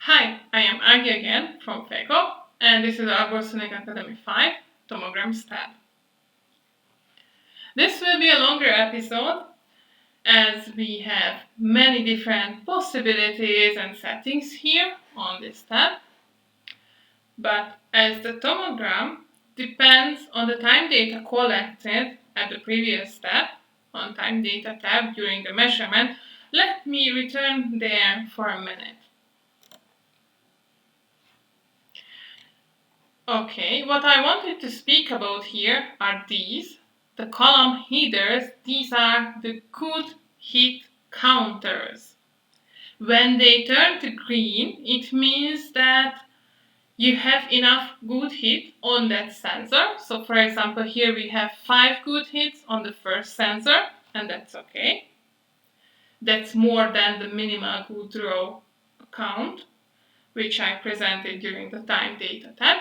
Hi, I am Agi again from Fakopp, and this is ArborSonic Academy 5 Tomograms tab. This will be a longer episode as we have many different possibilities and settings here on this tab. But as the tomogram depends on the time data collected at the previous step on time data tab during the measurement, let me return there for a minute. Okay, what I wanted to speak about here are these, the column headers. These are the good hit counters. When they turn to green, it means that you have enough good hit on that sensor. So for example, here we have 5 good hits on the first sensor, and that's okay. That's more than the minimal good row count, which I presented during the time data tab.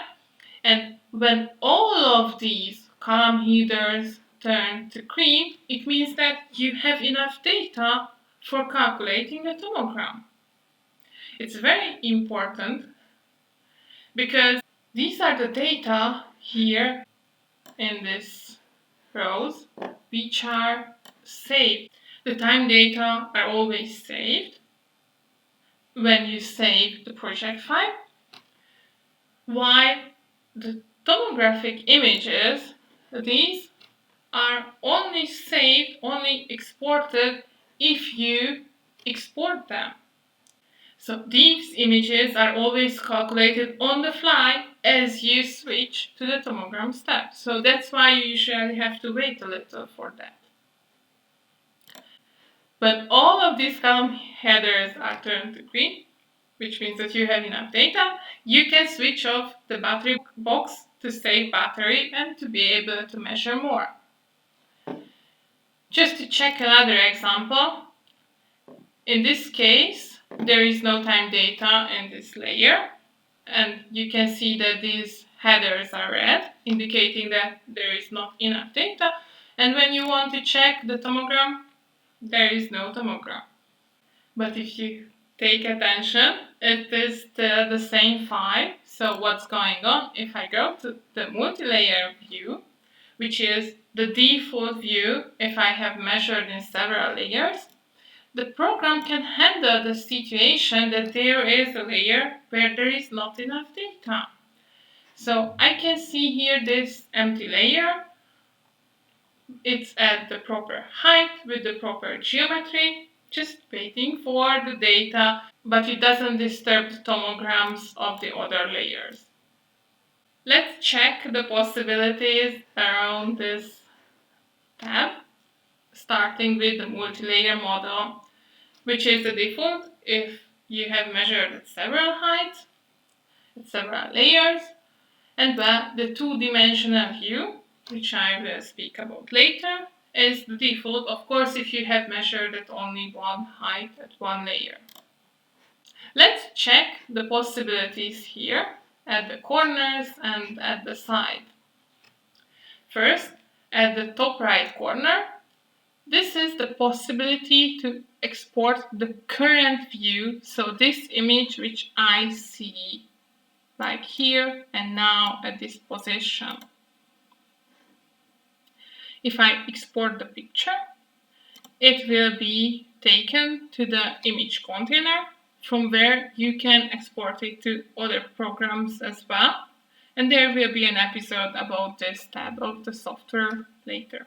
And when all of these column headers turn to green, it means that you have enough data for calculating the tomogram. It's very important because these are the data here in this rows which are saved. The time data are always saved when you save the project file, while the tomographic images, these are only saved, only exported if you export them. So these images are always calculated on the fly as you switch to the tomogram step. So that's why you usually have to wait a little for that. But all of these column headers are turned to green, which means that you have enough data. You can switch off the battery box to save battery and to be able to measure more. Just to check another example, in this case, there is no time data in this layer, and you can see that these headers are red, indicating that there is not enough data. And when you want to check the tomogram, there is no tomogram. But if you take attention, it is still the same file. So what's going on? If I go to the multilayer view, which is the default view if I have measured in several layers, the program can handle the situation that there is a layer where there is not enough data. So I can see here this empty layer. It's at the proper height with the proper geometry, just waiting for the data, but it doesn't disturb the tomograms of the other layers. Let's check the possibilities around this tab, starting with the multi-layer model, which is the default if you have measured at several heights, at several layers, and the two-dimensional view, which I will speak about later, is the default, of course, if you have measured at only one height at one layer. Let's check the possibilities here at the corners and at the side. First, at the top right corner, this is the possibility to export the current view, so this image which I see like here and now at this position. If I export the picture, it will be taken to the image container from where you can export it to other programs as well. And there will be an episode about this tab of the software later.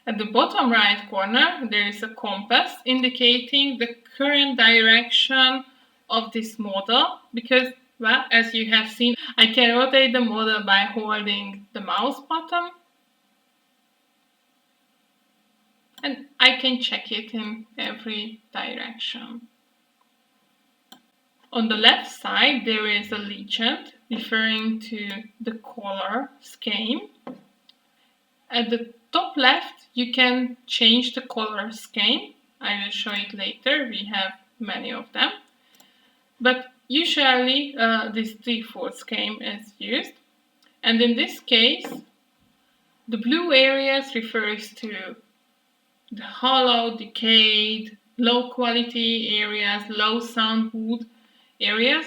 At the bottom right corner, there is a compass indicating the current direction of this model because, well, as you have seen, I can rotate the model by holding the mouse button. And I can check it in every direction. On the left side, there is a legend referring to the color scheme. At the top left, you can change the color scheme. I will show it later. We have many of them. But usually, this default scheme is used. And in this case, the blue areas refers to the hollow, decayed, low quality areas, low sound wood. areas,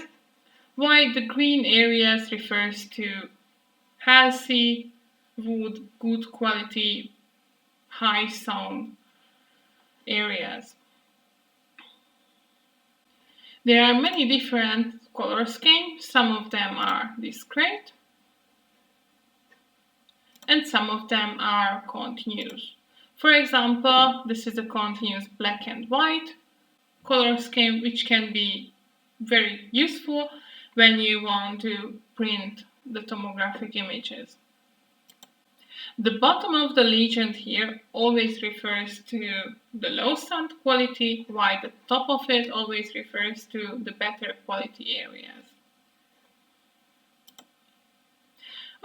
while the green areas refers to healthy wood, good quality, high sound areas. There are many different color schemes. Some of them are discrete and some of them are continuous. For example, this is a continuous black and white color scheme, which can be very useful when you want to print the tomographic images. The bottom of the legend here always refers to the low sound quality, while the top of it always refers to the better quality areas.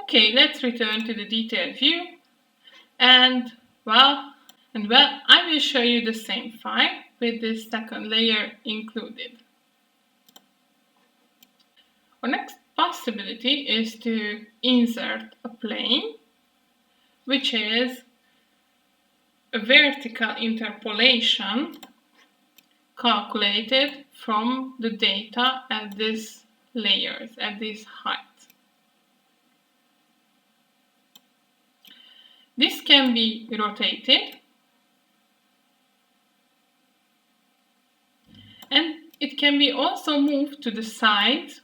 Okay, let's return to the detailed view, and well, I will show you the same file with this second layer included. Our next possibility is to insert a plane, which is a vertical interpolation calculated from the data at these layers, at these heights. This can be rotated, and it can be also moved to the sides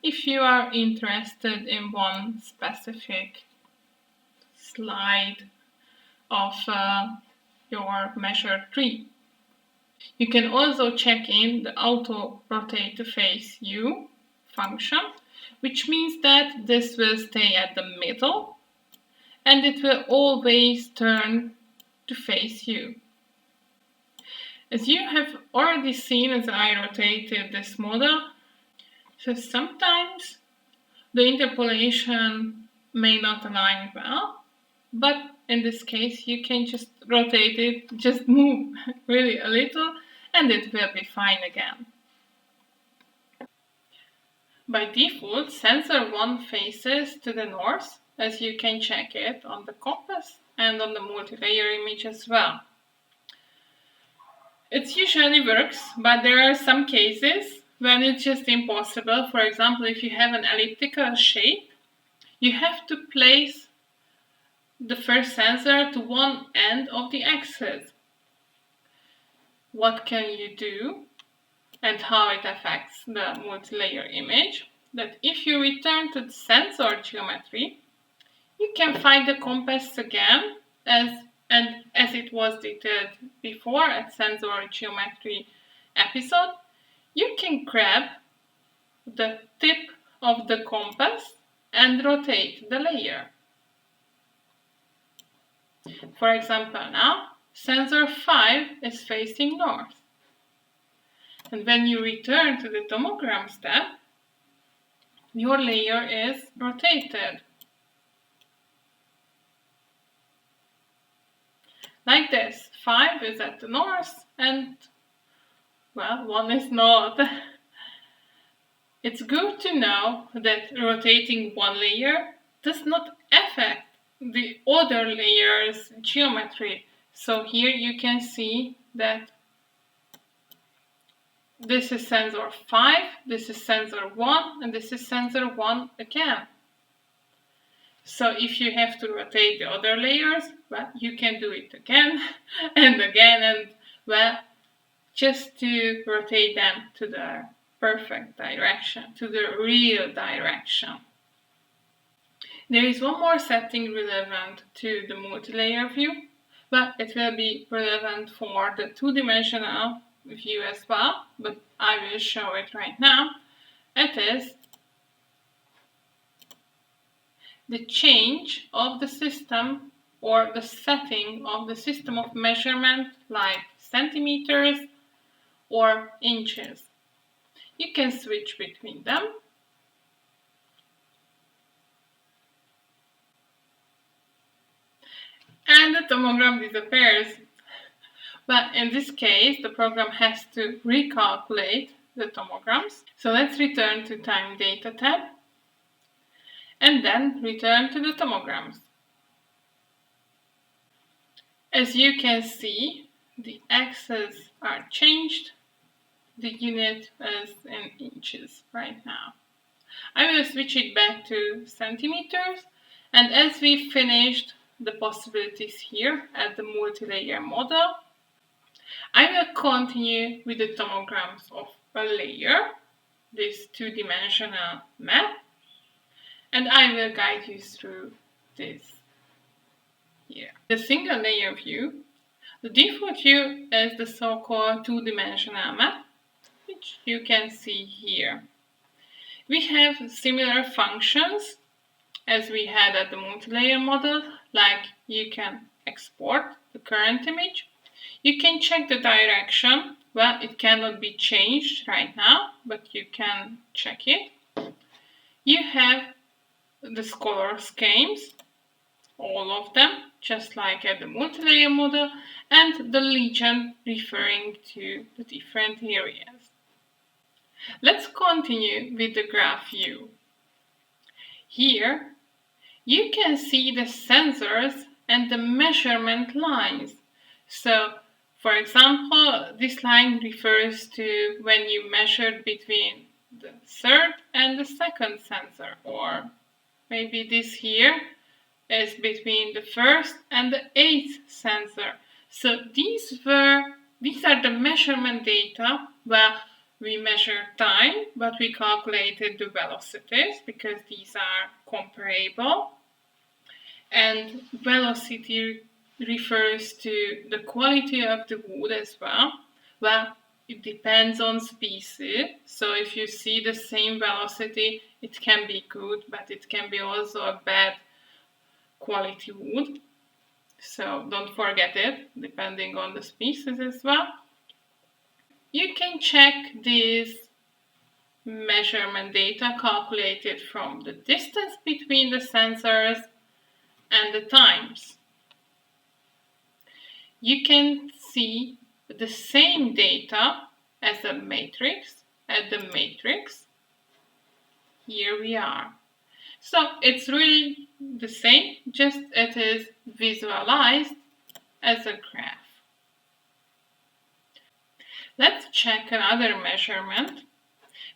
if you are interested in one specific slide of your measure tree. You can also check in the auto rotate to face you function, which means that this will stay at the middle and it will always turn to face you. As you have already seen as I rotated this model, so sometimes the interpolation may not align well, but in this case you can just rotate it, just move really a little, and it will be fine again. By default, sensor 1 faces to the north, as you can check it on the compass and on the multi-layer image as well. It usually works, but there are some cases when it's just impossible. For example, if you have an elliptical shape, you have to place the first sensor to one end of the axis. What can you do and how it affects the multi-layer image? That if you return to the sensor geometry, you can find the compass again as it was detailed before at sensor geometry episode. You can grab the tip of the compass and rotate the layer. For example, now sensor 5 is facing north. And when you return to the Tomograms tab, your layer is rotated. Like this, 5 is at the north and, well, 1 is not. It's good to know that rotating one layer does not affect the other layer's geometry. So here you can see that this is sensor 5, this is sensor 1, and this is sensor 1 again. So if you have to rotate the other layers, well, you can do it again and again, and well, just to rotate them to the perfect direction, to the real direction. There is one more setting relevant to the multi-layer view, but it will be relevant for the two-dimensional view as well, but I will show it right now. It is the change of the system or the setting of the system of measurement, like centimeters or inches. You can switch between them. And the tomogram disappears. But in this case, the program has to recalculate the tomograms. So let's return to Time Data tab and then return to the tomograms. As you can see, the axes are changed the unit as in inches right now. I will switch it back to centimeters, and as we finished the possibilities here at the multi-layer model, I will continue with the tomograms of a layer, this two-dimensional map, and I will guide you through this here. The single layer view, the default view is the so-called two-dimensional map, which you can see here. We have similar functions as we had at the multi-layer model, like you can export the current image, you can check the direction, well, it cannot be changed right now, but you can check it. You have the color schemes, all of them, just like at the multi-layer model, and the legend referring to the different areas. Let's continue with the graph view. Here, you can see the sensors and the measurement lines. So, for example, this line refers to when you measured between the third and the second sensor, or maybe this here is between the first and the eighth sensor. So these are the measurement data. Well, we measure time, but we calculated the velocities because these are comparable. And velocity refers to the quality of the wood as well. Well, it depends on species. So if you see the same velocity, it can be good, but it can be also a bad quality wood. So don't forget it, depending on the species as well. You can check these measurement data calculated from the distance between the sensors and the times. You can see the same data as a matrix at the matrix. Here we are. So it's really the same, just it is visualized as a graph. Let's check another measurement,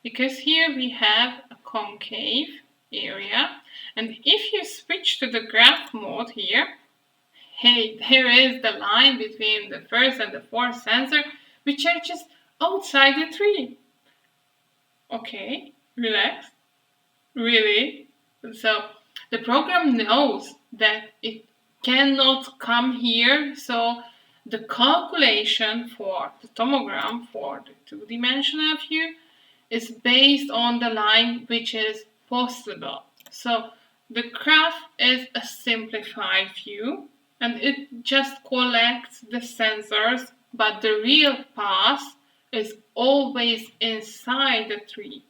because here we have a concave area, and if you switch to the graph mode here, hey, there is the line between the first and the fourth sensor, which are just outside the tree. Okay, relax. Really? So the program knows that it cannot come here, so the calculation for the tomogram, for the two-dimensional view, is based on the line which is possible. So the graph is a simplified view, and it just collects the sensors, but the real path is always inside the tree.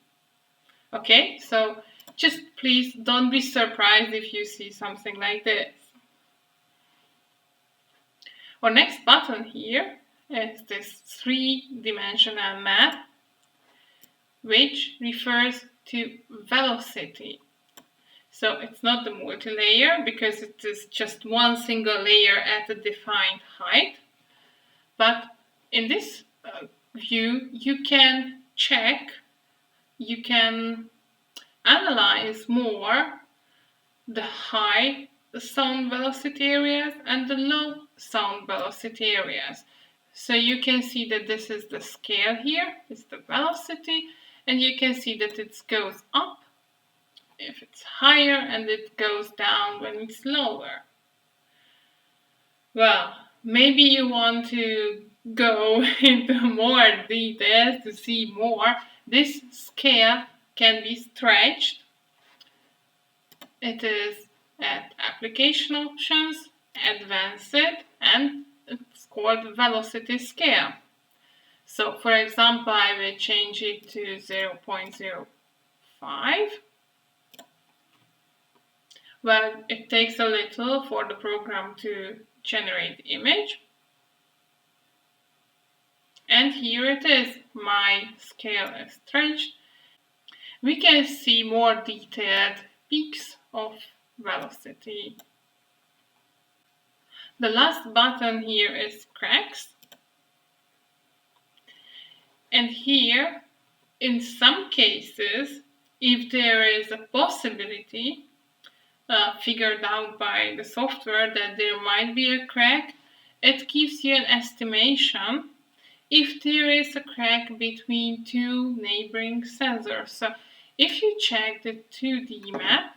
Okay, so just please don't be surprised if you see something like this. Our next button here is this three-dimensional map, which refers to velocity. So it's not the multi-layer because it is just one single layer at a defined height. But in this view, you can check, you can analyze more the high sound velocity areas and the low sound velocity areas. So you can see that this is the scale here, it's the velocity, and you can see that it goes up if it's higher and it goes down when it's lower. Well, maybe you want to go into more details to see more. This scale can be stretched. It is at application options, advanced, and it's called velocity scale. So for example, I will change it to 0.05. Well, it takes a little for the program to generate the image. And here it is, my scale is stretched. We can see more detailed peaks of velocity. The last button here is cracks. And here, in some cases, if there is a possibility figured out by the software that there might be a crack, it gives you an estimation if there is a crack between two neighboring sensors. So if you check the 2D map,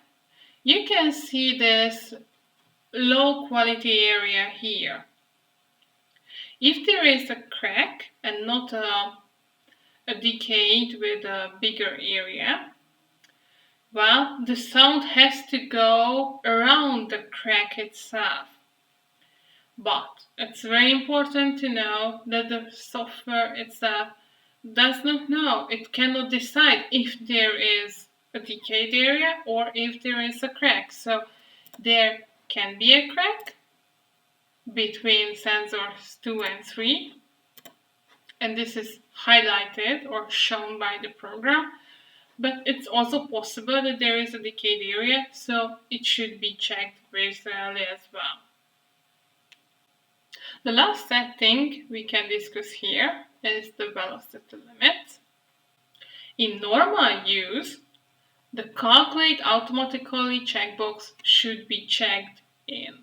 you can see this low quality area here. If there is a crack and not a decade with a bigger area, well, the sound has to go around the crack itself. But it's very important to know that the software itself does not know. It cannot decide if there is a decayed area or if there is a crack. So there can be a crack between sensors 2 and 3, and this is highlighted or shown by the program. But it's also possible that there is a decayed area, so it should be checked very thoroughly as well. The last setting we can discuss here is the velocity limit. In normal use, the calculate automatically checkbox should be checked in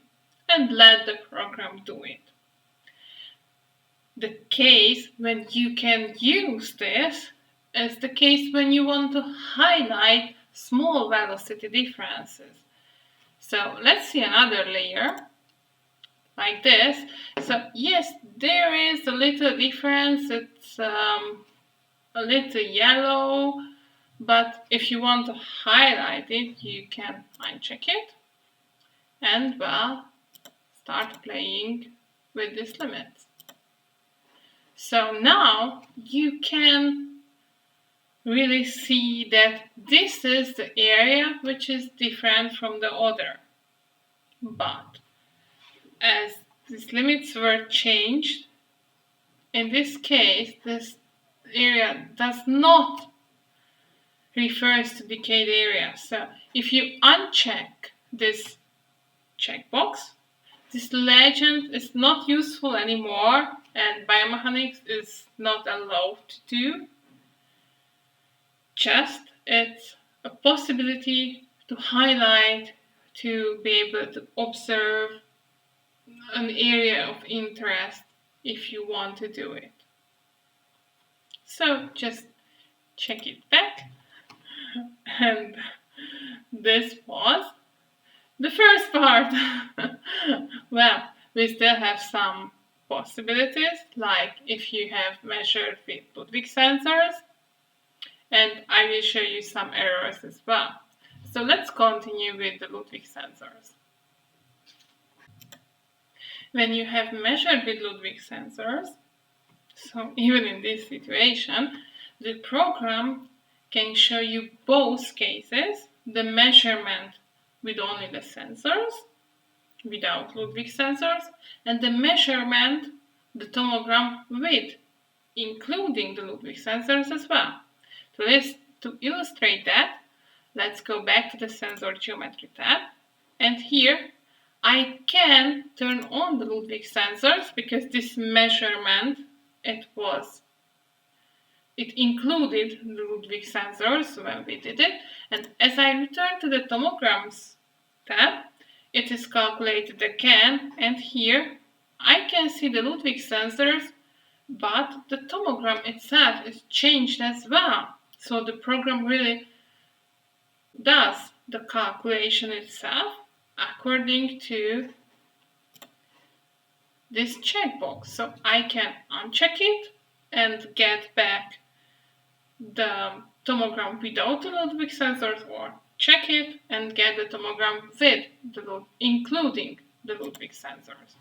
and let the program do it. The case when you can use this is the case when you want to highlight small velocity differences. So let's see another layer like this. So yes, there is a little difference. It's a little yellow, but if you want to highlight it, you can uncheck it and well, start playing with this limit. So now you can really see that this is the area which is different from the other. But as these limits were changed, in this case, this area does not refers to decayed area. So if you uncheck this checkbox, this legend is not useful anymore and biomechanics is not allowed to do. Just it's a possibility to highlight, to be able to observe an area of interest if you want to do it. So just check it back. And this was the first part. Well, we still have some possibilities, like if you have measured with Ludwig sensors, and I will show you some errors as well. So let's continue with the Ludwig sensors. When you have measured with Ludwig sensors, so even in this situation, the program can show you both cases, the measurement with only the sensors, without Ludwig sensors, and the measurement, the tomogram with, including the Ludwig sensors as well. To illustrate that, let's go back to the sensor geometry tab, and here I can turn on the Ludwig sensors because this measurement, it included the Ludwig sensors when we did it, and as I return to the Tomograms tab, it is calculated again, and here I can see the Ludwig sensors, but the tomogram itself is changed as well. So the program really does the calculation itself according to this checkbox. So I can uncheck it and get back the tomogram without the Ludwig sensors, or check it and get the tomogram with including the Ludwig sensors.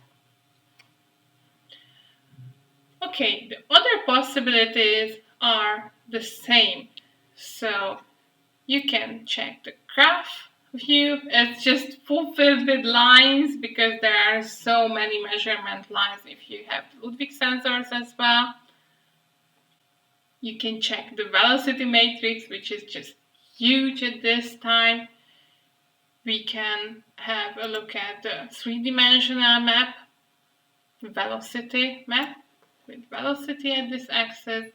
Okay, the other possibilities are the same. So you can check the graph view. It's just fulfilled with lines because there are so many measurement lines if you have Ludwig sensors as well. You can check the velocity matrix, which is just huge at this time. We can have a look at the three-dimensional map, velocity map, with velocity at this axis.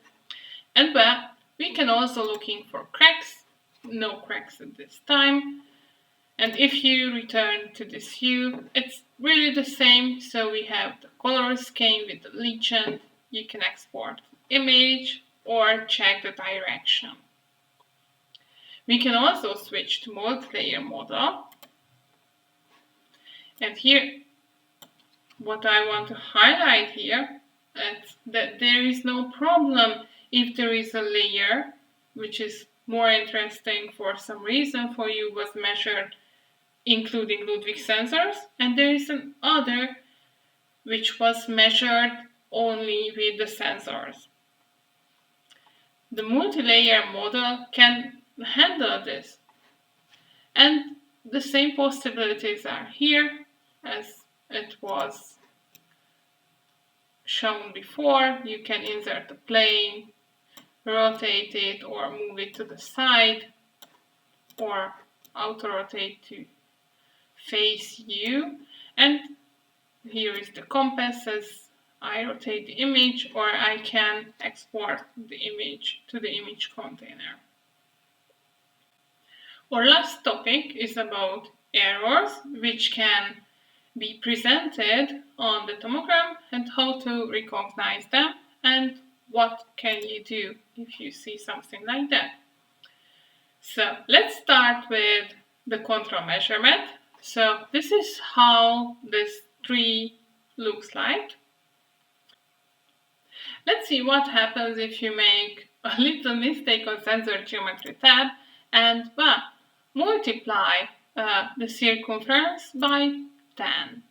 And well, we can also looking for cracks. No cracks at this time. And if you return to this view, it's really the same. So we have the color scheme with the legend. You can export image or check the direction. We can also switch to multilayer model. And here, what I want to highlight here is that there is no problem if there is a layer, which is more interesting for some reason for you, was measured including Ludwig sensors, and there is another which was measured only with the sensors. The multi-layer model can handle this, and the same possibilities are here as it was shown before. You can insert a plane, rotate it or move it to the side, or auto-rotate to face you, and here is the compass as I rotate the image, or I can export the image to the image container. Our last topic is about errors, which can be presented on the tomogram, and how to recognize them, and what can you do if you see something like that. So let's start with the control measurement. So this is how this tree looks like. Let's see what happens if you make a little mistake on sensor geometry tab and multiply the circumference by 10.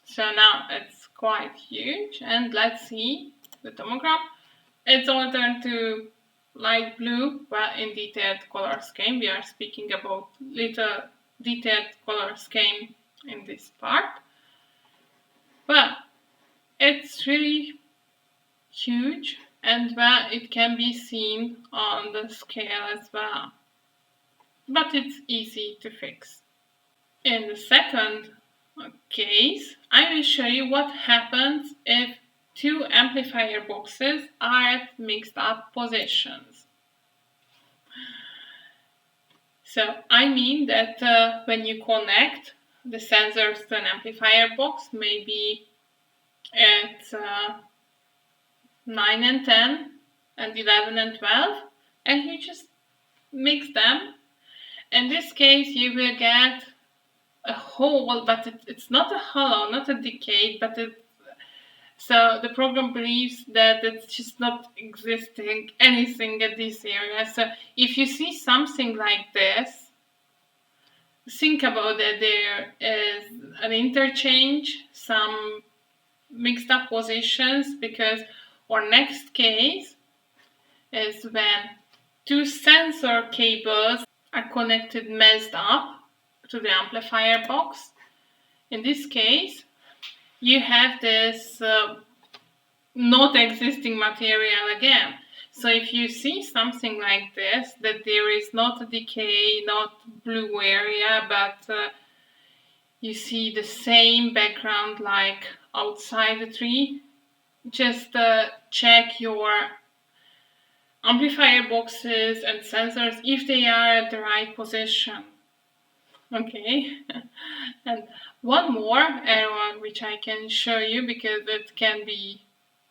So now it's quite huge, and let's see the tomogram. It's all turned to light blue, in detailed color scheme. We are speaking about little detailed color scheme in this part. But it's really huge, and it can be seen on the scale as well. But it's easy to fix. In the second case, I will show you what happens if two amplifier boxes are at mixed up positions. So I mean that when you connect the sensors to an amplifier box, maybe at 9 and 10 and 11 and 12, and you just mix them. In this case, you will get a hole, but it's not a hollow, not a decay, but so the program believes that it's just not existing anything at this area. So if you see something like this, think about that there is an interchange, some mixed up positions, because our next case is when two sensor cables are connected messed up to the amplifier box. In this case, you have this not existing material again. So if you see something like this, that there is not a decay, not blue area, but you see the same background like outside the tree, just check your amplifier boxes and sensors if they are at the right position. Okay, and one more error which I can show you, because it can be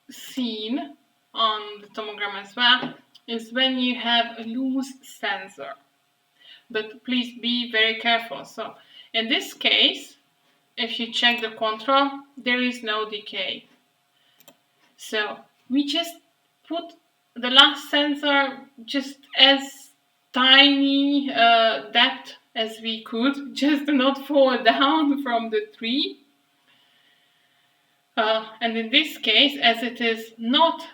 seen on the tomogram as well, is when you have a loose sensor. But please be very careful. So in this case, if you check the control, there is no decay. So we just put the last sensor just as tiny depth as we could, just to not fall down from the tree. And in this case, as it is not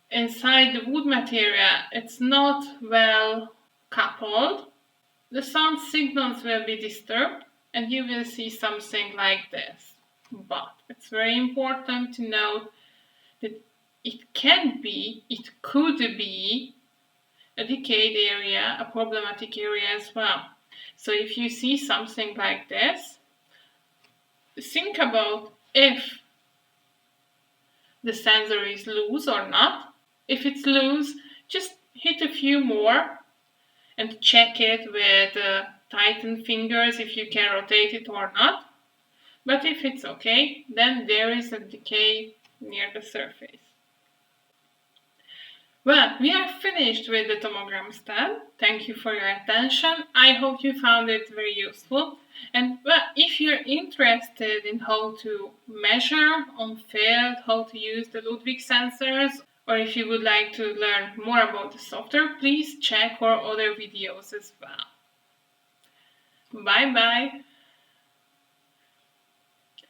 inside the wood material, it's not well coupled, the sound signals will be disturbed, and you will see something like this. But it's very important to note that it could be a decayed area, a problematic area as well. So if you see something like this, think about if the sensor is loose or not. If it's loose, just hit a few more and check it with tightened fingers if you can rotate it or not. But if it's okay, then there is a decay near the surface. Well, we are finished with the Tomograms tab. Thank you for your attention. I hope you found it very useful. And well, if you're interested in how to measure on field, how to use the Ludwig sensors, or if you would like to learn more about the software, please check our other videos as well. Bye bye!